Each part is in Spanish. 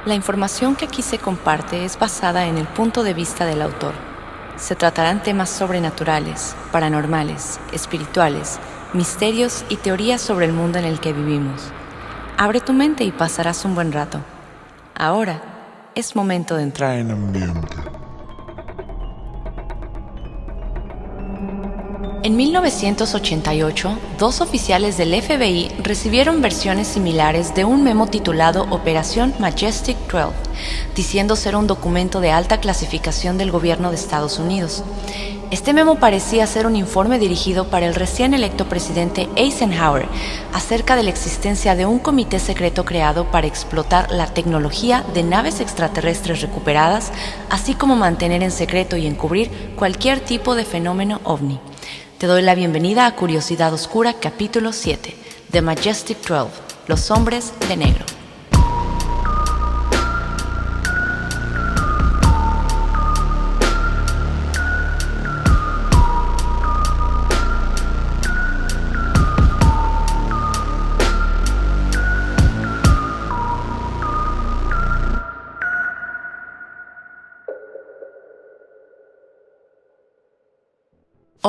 La información que aquí se comparte es basada en el punto de vista del autor. Se tratarán temas sobrenaturales, paranormales, espirituales, misterios y teorías sobre el mundo en el que vivimos. Abre tu mente y pasarás un buen rato. Ahora es momento de entrar en ambiente. En 1988, dos oficiales del FBI recibieron versiones similares de un memo titulado Operación Majestic 12, diciendo ser un documento de alta clasificación del gobierno de Estados Unidos. Este memo parecía ser un informe dirigido para el recién electo presidente Eisenhower acerca de la existencia de un comité secreto creado para explotar la tecnología de naves extraterrestres recuperadas, así como mantener en secreto y encubrir cualquier tipo de fenómeno ovni. Te doy la bienvenida a Curiosidad Oscura, capítulo 7, The Majestic 12, los hombres de negro.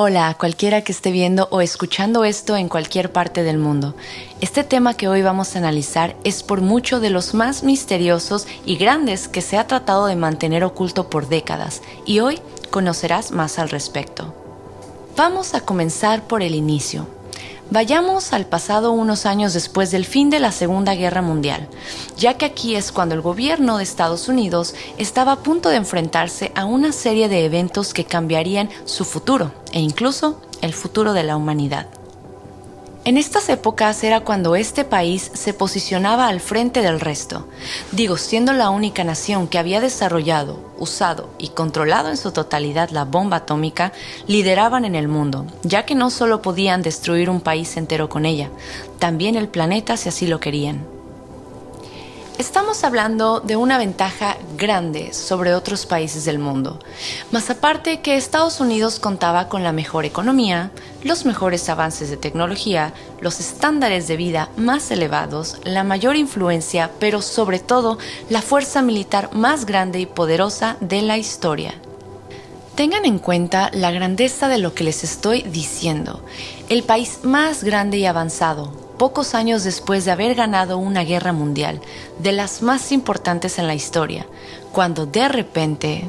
Hola a cualquiera que esté viendo o escuchando esto en cualquier parte del mundo. Este tema que hoy vamos a analizar es por mucho de los más misteriosos y grandes que se ha tratado de mantener oculto por décadas, y hoy conocerás más al respecto. Vamos a comenzar por el inicio. Vayamos al pasado unos años después del fin de la Segunda Guerra Mundial, ya que aquí es cuando el gobierno de Estados Unidos estaba a punto de enfrentarse a una serie de eventos que cambiarían su futuro e incluso el futuro de la humanidad. En estas épocas era cuando este país se posicionaba al frente del resto, siendo la única nación que había desarrollado, usado y controlado en su totalidad la bomba atómica, lideraban en el mundo, ya que no solo podían destruir un país entero con ella, también el planeta si así lo querían. Estamos hablando de una ventaja grande sobre otros países del mundo, más aparte que Estados Unidos contaba con la mejor economía, los mejores avances de tecnología, los estándares de vida más elevados, la mayor influencia, pero sobre todo la fuerza militar más grande y poderosa de la historia. Tengan en cuenta la grandeza de lo que les estoy diciendo. El país más grande y avanzado, pocos años después de haber ganado una guerra mundial, de las más importantes en la historia, cuando de repente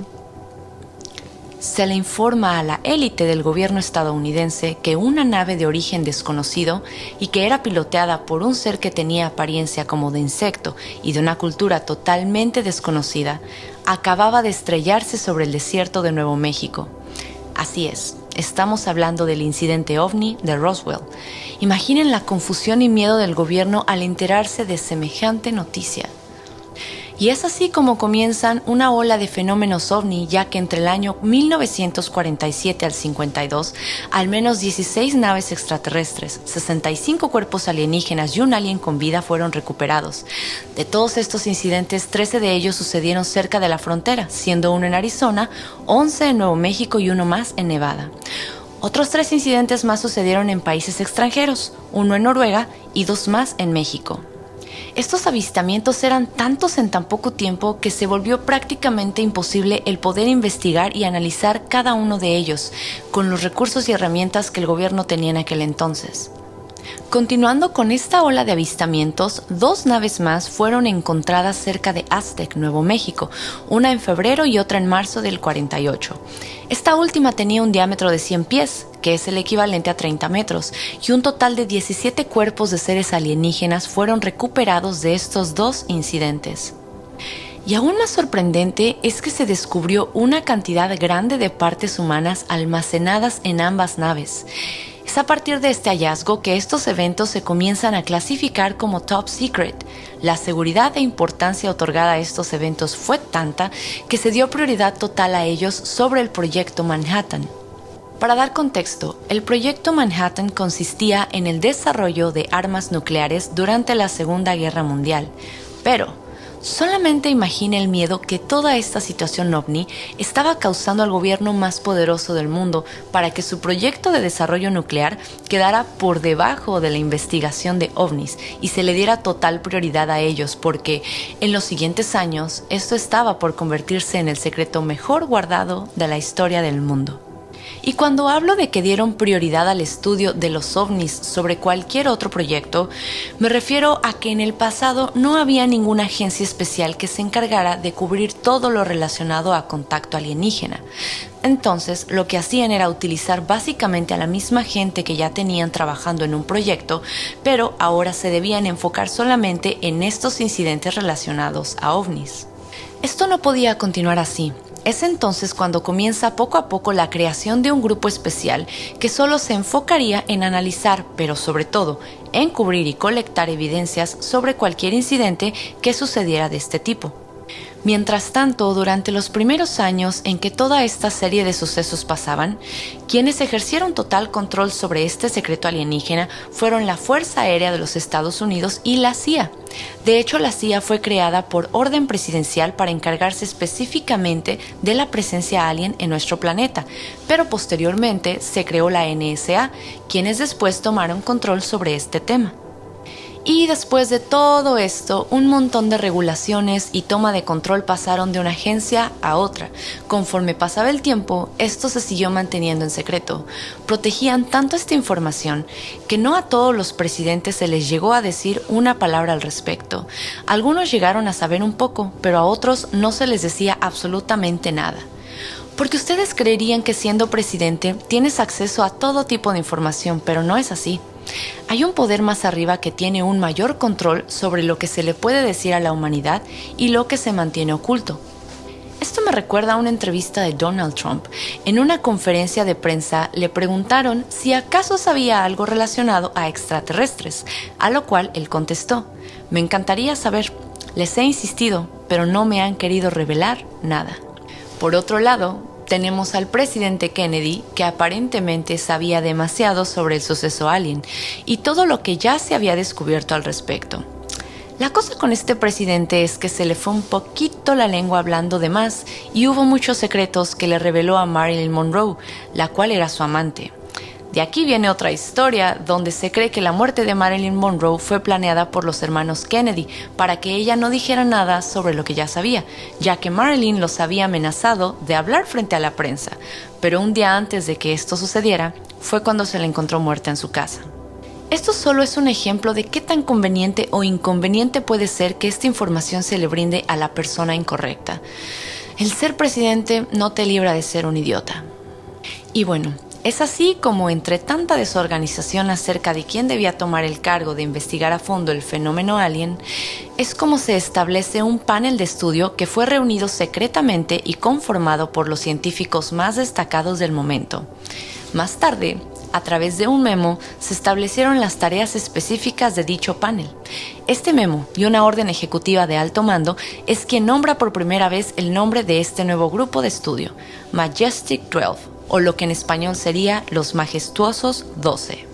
se le informa a la élite del gobierno estadounidense que una nave de origen desconocido y que era piloteada por un ser que tenía apariencia como de insecto y de una cultura totalmente desconocida, acababa de estrellarse sobre el desierto de Nuevo México. Así es. Estamos hablando del incidente OVNI de Roswell. Imaginen la confusión y miedo del gobierno al enterarse de semejante noticia. Y es así como comienzan una ola de fenómenos OVNI, ya que entre el año 1947 al 52, al menos 16 naves extraterrestres, 65 cuerpos alienígenas y un alien con vida fueron recuperados. De todos estos incidentes, 13 de ellos sucedieron cerca de la frontera, siendo uno en Arizona, 11 en Nuevo México y uno más en Nevada. Otros 3 incidentes más sucedieron en países extranjeros, uno en Noruega y 2 más en México. Estos avistamientos eran tantos en tan poco tiempo que se volvió prácticamente imposible el poder investigar y analizar cada uno de ellos, con los recursos y herramientas que el gobierno tenía en aquel entonces. Continuando con esta ola de avistamientos, 2 naves más fueron encontradas cerca de Aztec, Nuevo México, una en febrero y otra en marzo del 48. Esta última tenía un diámetro de 100 pies, que es el equivalente a 30 metros, y un total de 17 cuerpos de seres alienígenas fueron recuperados de estos 2 incidentes. Y aún más sorprendente es que se descubrió una cantidad grande de partes humanas almacenadas en ambas naves. Es a partir de este hallazgo que estos eventos se comienzan a clasificar como top secret. La seguridad e importancia otorgada a estos eventos fue tanta que se dio prioridad total a ellos sobre el Proyecto Manhattan. Para dar contexto, el Proyecto Manhattan consistía en el desarrollo de armas nucleares durante la Segunda Guerra Mundial, pero Solamente imagina el miedo que toda esta situación ovni estaba causando al gobierno más poderoso del mundo para que su proyecto de desarrollo nuclear quedara por debajo de la investigación de ovnis y se le diera total prioridad a ellos, porque en los siguientes años esto estaba por convertirse en el secreto mejor guardado de la historia del mundo. Y cuando hablo de que dieron prioridad al estudio de los ovnis sobre cualquier otro proyecto, me refiero a que en el pasado no había ninguna agencia especial que se encargara de cubrir todo lo relacionado a contacto alienígena. Entonces, lo que hacían era utilizar básicamente a la misma gente que ya tenían trabajando en un proyecto, pero ahora se debían enfocar solamente en estos incidentes relacionados a ovnis. Esto no podía continuar así. Es entonces cuando comienza poco a poco la creación de un grupo especial que solo se enfocaría en analizar, pero sobre todo en cubrir y colectar evidencias sobre cualquier incidente que sucediera de este tipo. Mientras tanto, durante los primeros años en que toda esta serie de sucesos pasaban, quienes ejercieron total control sobre este secreto alienígena fueron la Fuerza Aérea de los Estados Unidos y la CIA. De hecho, la CIA fue creada por orden presidencial para encargarse específicamente de la presencia alien en nuestro planeta, pero posteriormente se creó la NSA, quienes después tomaron control sobre este tema. Y después de todo esto, un montón de regulaciones y toma de control pasaron de una agencia a otra. Conforme pasaba el tiempo, esto se siguió manteniendo en secreto. Protegían tanto esta información que no a todos los presidentes se les llegó a decir una palabra al respecto. Algunos llegaron a saber un poco, pero a otros no se les decía absolutamente nada. Porque ustedes creerían que siendo presidente tienes acceso a todo tipo de información, pero no es así. Hay un poder más arriba que tiene un mayor control sobre lo que se le puede decir a la humanidad y lo que se mantiene oculto. Esto me recuerda a una entrevista de Donald Trump. En una conferencia de prensa le preguntaron si acaso sabía algo relacionado a extraterrestres, a lo cual él contestó: "Me encantaría saber, les he insistido, pero no me han querido revelar nada". Por otro lado, tenemos al presidente Kennedy, que aparentemente sabía demasiado sobre el suceso alien y todo lo que ya se había descubierto al respecto. La cosa con este presidente es que se le fue un poquito la lengua hablando de más y hubo muchos secretos que le reveló a Marilyn Monroe, la cual era su amante. De aquí viene otra historia donde se cree que la muerte de Marilyn Monroe fue planeada por los hermanos Kennedy para que ella no dijera nada sobre lo que ya sabía, ya que Marilyn los había amenazado de hablar frente a la prensa, pero un día antes de que esto sucediera fue cuando se la encontró muerta en su casa. Esto solo es un ejemplo de qué tan conveniente o inconveniente puede ser que esta información se le brinde a la persona incorrecta. El ser presidente no te libra de ser un idiota. Y bueno, es así como entre tanta desorganización acerca de quién debía tomar el cargo de investigar a fondo el fenómeno alien, es como se establece un panel de estudio que fue reunido secretamente y conformado por los científicos más destacados del momento. Más tarde, a través de un memo, se establecieron las tareas específicas de dicho panel. Este memo y una orden ejecutiva de alto mando es quien nombra por primera vez el nombre de este nuevo grupo de estudio, Majestic 12. O lo que en español sería los majestuosos 12.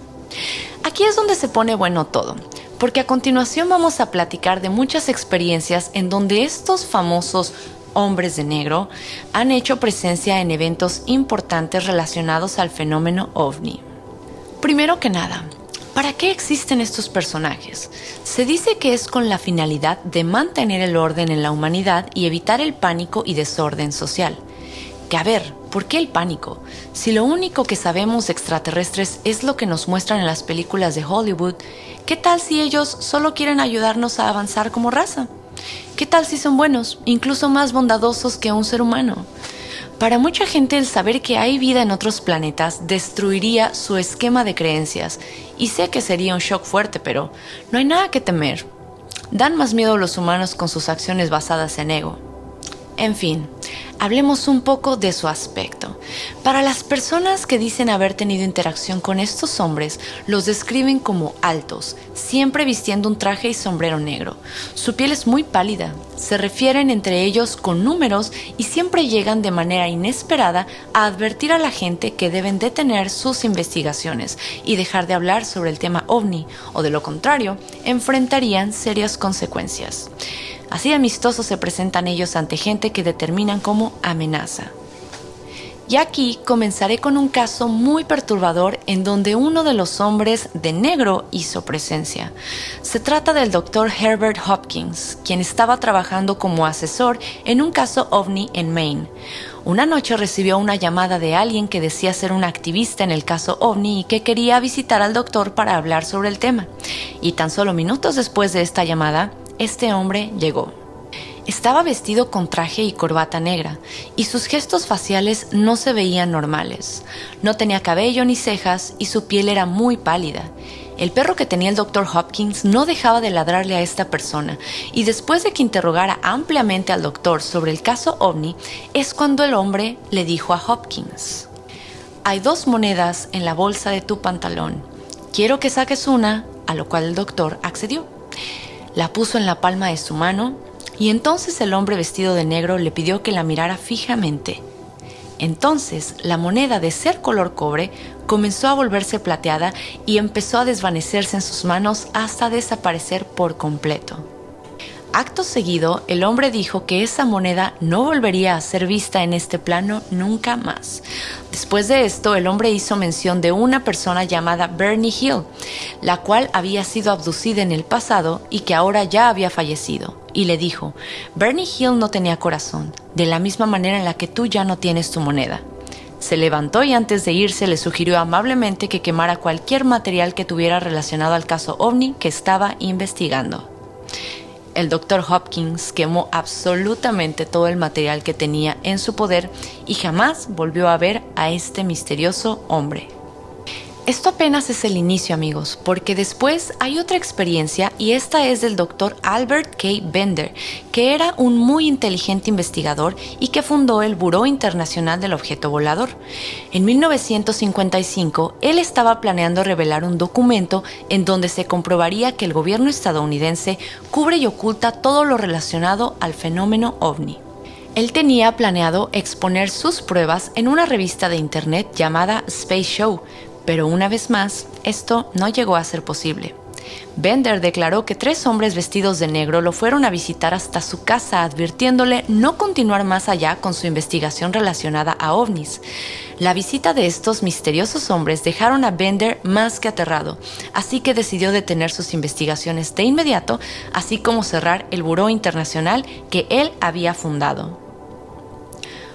Aquí es donde se pone bueno todo, porque a continuación vamos a platicar de muchas experiencias en donde estos famosos hombres de negro han hecho presencia en eventos importantes relacionados al fenómeno ovni. Primero que nada, ¿para qué existen estos personajes? Se dice que es con la finalidad de mantener el orden en la humanidad y evitar el pánico y desorden social. Que a ver, ¿por qué el pánico? Si lo único que sabemos de extraterrestres es lo que nos muestran en las películas de Hollywood, ¿qué tal si ellos solo quieren ayudarnos a avanzar como raza? ¿Qué tal si son buenos, incluso más bondadosos que un ser humano? Para mucha gente el saber que hay vida en otros planetas destruiría su esquema de creencias, y sé que sería un shock fuerte, pero no hay nada que temer. Dan más miedo los humanos con sus acciones basadas en ego. En fin, hablemos un poco de su aspecto. Para las personas que dicen haber tenido interacción con estos hombres, los describen como altos, siempre vistiendo un traje y sombrero negro. Su piel es muy pálida, se refieren entre ellos con números y siempre llegan de manera inesperada a advertir a la gente que deben detener sus investigaciones y dejar de hablar sobre el tema ovni, o de lo contrario, enfrentarían serias consecuencias. Así de amistosos se presentan ellos ante gente que determinan como amenaza. Y aquí comenzaré con un caso muy perturbador en donde uno de los hombres de negro hizo presencia. Se trata del Dr. Herbert Hopkins, quien estaba trabajando como asesor en un caso OVNI en Maine. Una noche recibió una llamada de alguien que decía ser un activista en el caso OVNI y que quería visitar al doctor para hablar sobre el tema. Y tan solo minutos después de esta llamada, este hombre llegó. Estaba vestido con traje y corbata negra, y sus gestos faciales no se veían normales. No tenía cabello ni cejas y su piel era muy pálida. El perro que tenía el Dr. Hopkins no dejaba de ladrarle a esta persona, y después de que interrogara ampliamente al doctor sobre el caso OVNI, es cuando el hombre le dijo a Hopkins: «Hay 2 monedas en la bolsa de tu pantalón. Quiero que saques una», a lo cual el doctor accedió. La puso en la palma de su mano, y entonces el hombre vestido de negro le pidió que la mirara fijamente. Entonces la moneda, de ser color cobre, comenzó a volverse plateada y empezó a desvanecerse en sus manos hasta desaparecer por completo. Acto seguido, el hombre dijo que esa moneda no volvería a ser vista en este plano nunca más. Después de esto, el hombre hizo mención de una persona llamada Bernie Hill, la cual había sido abducida en el pasado y que ahora ya había fallecido. Y le dijo: «Bernie Hill no tenía corazón, de la misma manera en la que tú ya no tienes tu moneda». Se levantó y antes de irse le sugirió amablemente que quemara cualquier material que tuviera relacionado al caso OVNI que estaba investigando. El Dr. Hopkins quemó absolutamente todo el material que tenía en su poder y jamás volvió a ver a este misterioso hombre. Esto apenas es el inicio, amigos, porque después hay otra experiencia y esta es del Dr. Albert K. Bender, que era un muy inteligente investigador y que fundó el Buró Internacional del Objeto Volador. En 1955, él estaba planeando revelar un documento en donde se comprobaría que el gobierno estadounidense cubre y oculta todo lo relacionado al fenómeno OVNI. Él tenía planeado exponer sus pruebas en una revista de internet llamada Space Show, pero una vez más, esto no llegó a ser posible. Bender declaró que 3 hombres vestidos de negro lo fueron a visitar hasta su casa, advirtiéndole no continuar más allá con su investigación relacionada a ovnis. La visita de estos misteriosos hombres dejaron a Bender más que aterrado, así que decidió detener sus investigaciones de inmediato, así como cerrar el Buró Internacional que él había fundado.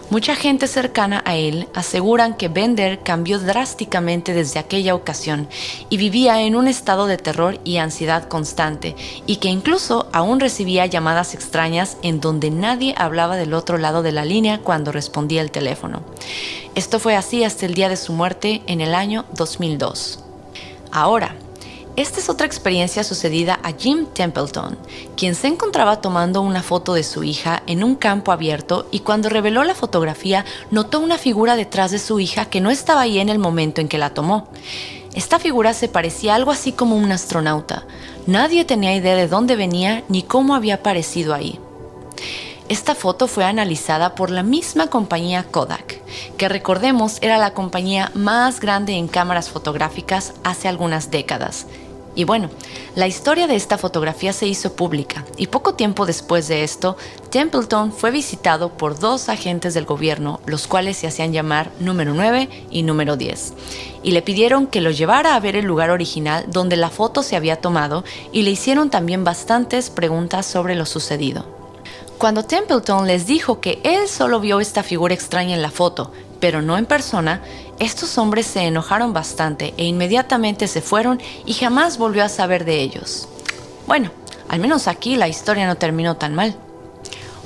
Mucha gente cercana a él aseguran que Bender cambió drásticamente desde aquella ocasión y vivía en un estado de terror y ansiedad constante, y que incluso aún recibía llamadas extrañas en donde nadie hablaba del otro lado de la línea cuando respondía el teléfono. Esto fue así hasta el día de su muerte en el año 2002. Ahora, esta es otra experiencia sucedida a Jim Templeton, quien se encontraba tomando una foto de su hija en un campo abierto y cuando reveló la fotografía notó una figura detrás de su hija que no estaba ahí en el momento en que la tomó. Esta figura se parecía algo así como un astronauta. Nadie tenía idea de dónde venía ni cómo había aparecido ahí. Esta foto fue analizada por la misma compañía Kodak, que recordemos era la compañía más grande en cámaras fotográficas hace algunas décadas. Y bueno, la historia de esta fotografía se hizo pública y poco tiempo después de esto, Templeton fue visitado por 2 agentes del gobierno, los cuales se hacían llamar número 9 y número 10, y le pidieron que lo llevara a ver el lugar original donde la foto se había tomado y le hicieron también bastantes preguntas sobre lo sucedido. Cuando Templeton les dijo que él solo vio esta figura extraña en la foto, pero no en persona, estos hombres se enojaron bastante e inmediatamente se fueron y jamás volvió a saber de ellos. Bueno, al menos aquí la historia no terminó tan mal.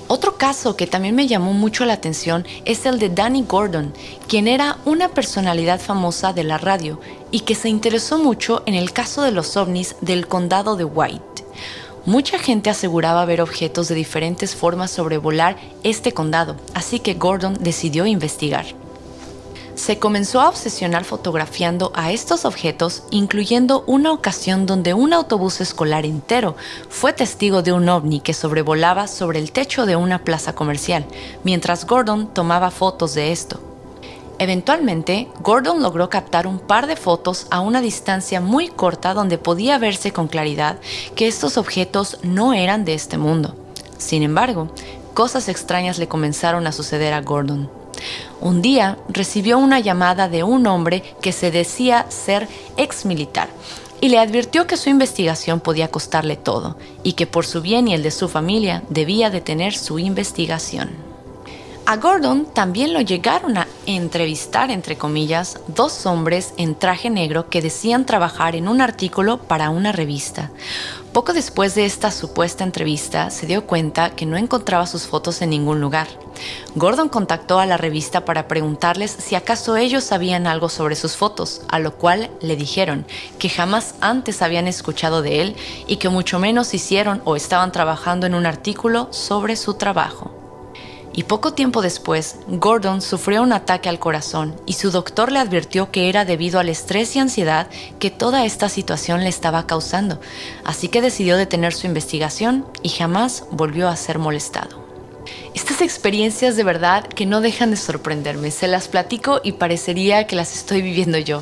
Otro caso que también me llamó mucho la atención es el de Danny Gordon, quien era una personalidad famosa de la radio y que se interesó mucho en el caso de los ovnis del condado de White. Mucha gente aseguraba ver objetos de diferentes formas sobrevolar este condado, así que Gordon decidió investigar. Se comenzó a obsesionar fotografiando a estos objetos, incluyendo una ocasión donde un autobús escolar entero fue testigo de un ovni que sobrevolaba sobre el techo de una plaza comercial, mientras Gordon tomaba fotos de esto. Eventualmente, Gordon logró captar un par de fotos a una distancia muy corta donde podía verse con claridad que estos objetos no eran de este mundo. Sin embargo, cosas extrañas le comenzaron a suceder a Gordon. Un día recibió una llamada de un hombre que se decía ser ex militar y le advirtió que su investigación podía costarle todo y que por su bien y el de su familia debía detener su investigación. A Gordon también lo llegaron a entrevistar, entre comillas, dos hombres en traje negro que decían trabajar en un artículo para una revista. Poco después de esta supuesta entrevista, se dio cuenta que no encontraba sus fotos en ningún lugar. Gordon contactó a la revista para preguntarles si acaso ellos sabían algo sobre sus fotos, a lo cual le dijeron que jamás antes habían escuchado de él y que mucho menos hicieron o estaban trabajando en un artículo sobre su trabajo. Y poco tiempo después, Gordon sufrió un ataque al corazón y su doctor le advirtió que era debido al estrés y ansiedad que toda esta situación le estaba causando, así que decidió detener su investigación y jamás volvió a ser molestado. Estas experiencias de verdad que no dejan de sorprenderme, se las platico y parecería que las estoy viviendo yo.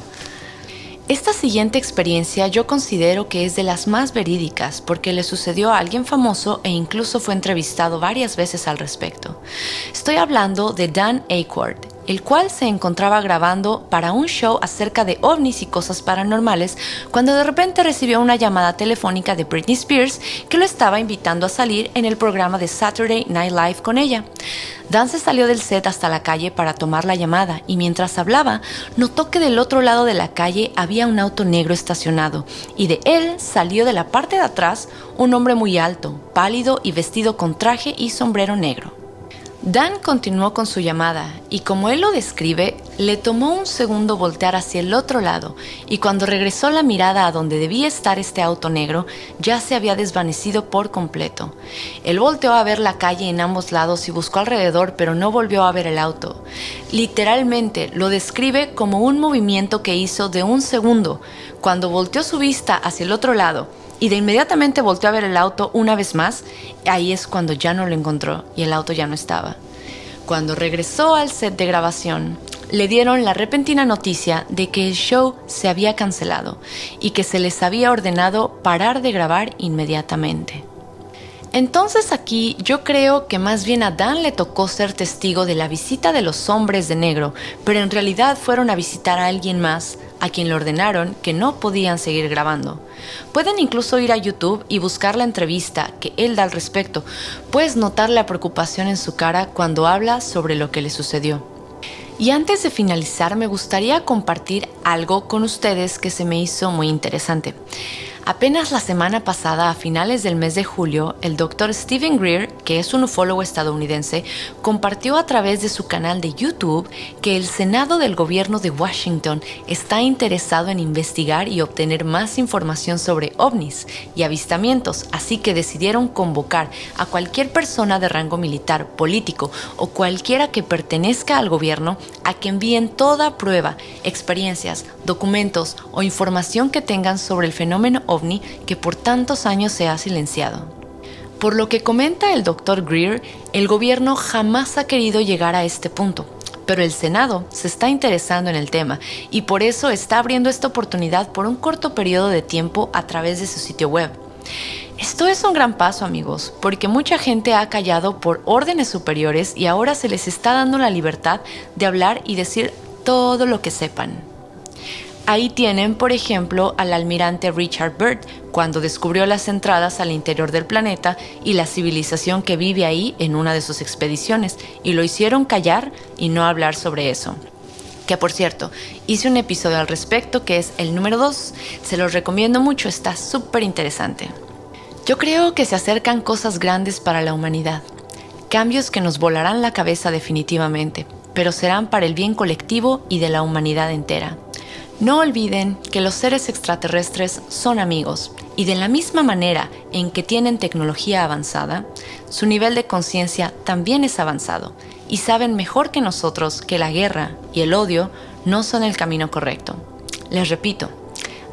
Esta siguiente experiencia yo considero que es de las más verídicas porque le sucedió a alguien famoso e incluso fue entrevistado varias veces al respecto. Estoy hablando de Dan Aykroyd, el cual se encontraba grabando para un show acerca de ovnis y cosas paranormales cuando de repente recibió una llamada telefónica de Britney Spears que lo estaba invitando a salir en el programa de Saturday Night Live con ella. Dan se salió del set hasta la calle para tomar la llamada y mientras hablaba, notó que del otro lado de la calle había un auto negro estacionado y de él salió de la parte de atrás un hombre muy alto, pálido y vestido con traje y sombrero negro. Dan continuó con su llamada y como él lo describe, le tomó un segundo voltear hacia el otro lado y cuando regresó la mirada a donde debía estar este auto negro, ya se había desvanecido por completo. Él volteó a ver la calle en ambos lados y buscó alrededor, pero no volvió a ver el auto. Literalmente lo describe como un movimiento que hizo de un segundo. Cuando volteó su vista hacia el otro lado, y de inmediatamente volteó a ver el auto una vez más, ahí es cuando ya no lo encontró y el auto ya no estaba. Cuando regresó al set de grabación, le dieron la repentina noticia de que el show se había cancelado y que se les había ordenado parar de grabar inmediatamente. Entonces aquí yo creo que más bien a Dan le tocó ser testigo de la visita de los hombres de negro, pero en realidad fueron a visitar a alguien más, a quien le ordenaron que no podían seguir grabando. Pueden incluso ir a YouTube y buscar la entrevista que él da al respecto. Puedes notar la preocupación en su cara cuando habla sobre lo que le sucedió. Y antes de finalizar, me gustaría compartir algo con ustedes que se me hizo muy interesante. Apenas la semana pasada, a finales del mes de julio, el Dr. Stephen Greer, que es un ufólogo estadounidense, compartió a través de su canal de YouTube que el Senado del Gobierno de Washington está interesado en investigar y obtener más información sobre ovnis y avistamientos, así que decidieron convocar a cualquier persona de rango militar, político o cualquiera que pertenezca al gobierno a que envíen toda prueba, experiencias, documentos o información que tengan sobre el fenómeno ovni que por tantos años se ha silenciado. Por lo que comenta el Dr. Greer, el gobierno jamás ha querido llegar a este punto, pero el Senado se está interesando en el tema y por eso está abriendo esta oportunidad por un corto periodo de tiempo a través de su sitio web. Esto es un gran paso, amigos, porque mucha gente ha callado por órdenes superiores y ahora se les está dando la libertad de hablar y decir todo lo que sepan. Ahí tienen, por ejemplo, al almirante Richard Byrd, cuando descubrió las entradas al interior del planeta y la civilización que vive ahí en una de sus expediciones, y lo hicieron callar y no hablar sobre eso. Que por cierto, hice un episodio al respecto que es el número 2, se los recomiendo mucho, está súper interesante. Yo creo que se acercan cosas grandes para la humanidad, cambios que nos volarán la cabeza definitivamente, pero serán para el bien colectivo y de la humanidad entera. No olviden que los seres extraterrestres son amigos y de la misma manera en que tienen tecnología avanzada, su nivel de conciencia también es avanzado y saben mejor que nosotros que la guerra y el odio no son el camino correcto. Les repito,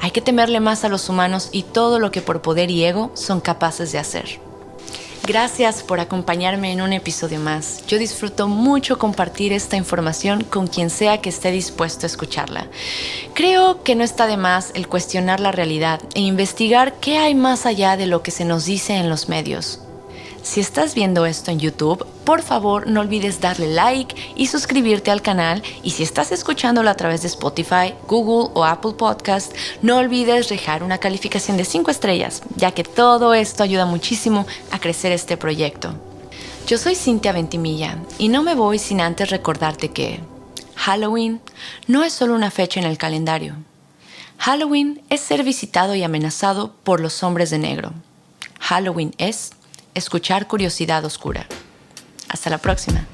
hay que temerle más a los humanos y todo lo que por poder y ego son capaces de hacer. Gracias por acompañarme en un episodio más. Yo disfruto mucho compartir esta información con quien sea que esté dispuesto a escucharla. Creo que no está de más el cuestionar la realidad e investigar qué hay más allá de lo que se nos dice en los medios. Si estás viendo esto en YouTube, por favor no olvides darle like y suscribirte al canal, y si estás escuchándolo a través de Spotify, Google o Apple Podcast, no olvides dejar una calificación de 5 estrellas, ya que todo esto ayuda muchísimo a crecer este proyecto. Yo soy Cintia Ventimilla y no me voy sin antes recordarte que Halloween no es solo una fecha en el calendario. Halloween es ser visitado y amenazado por los hombres de negro. Halloween es escuchar curiosidad oscura. Hasta la próxima.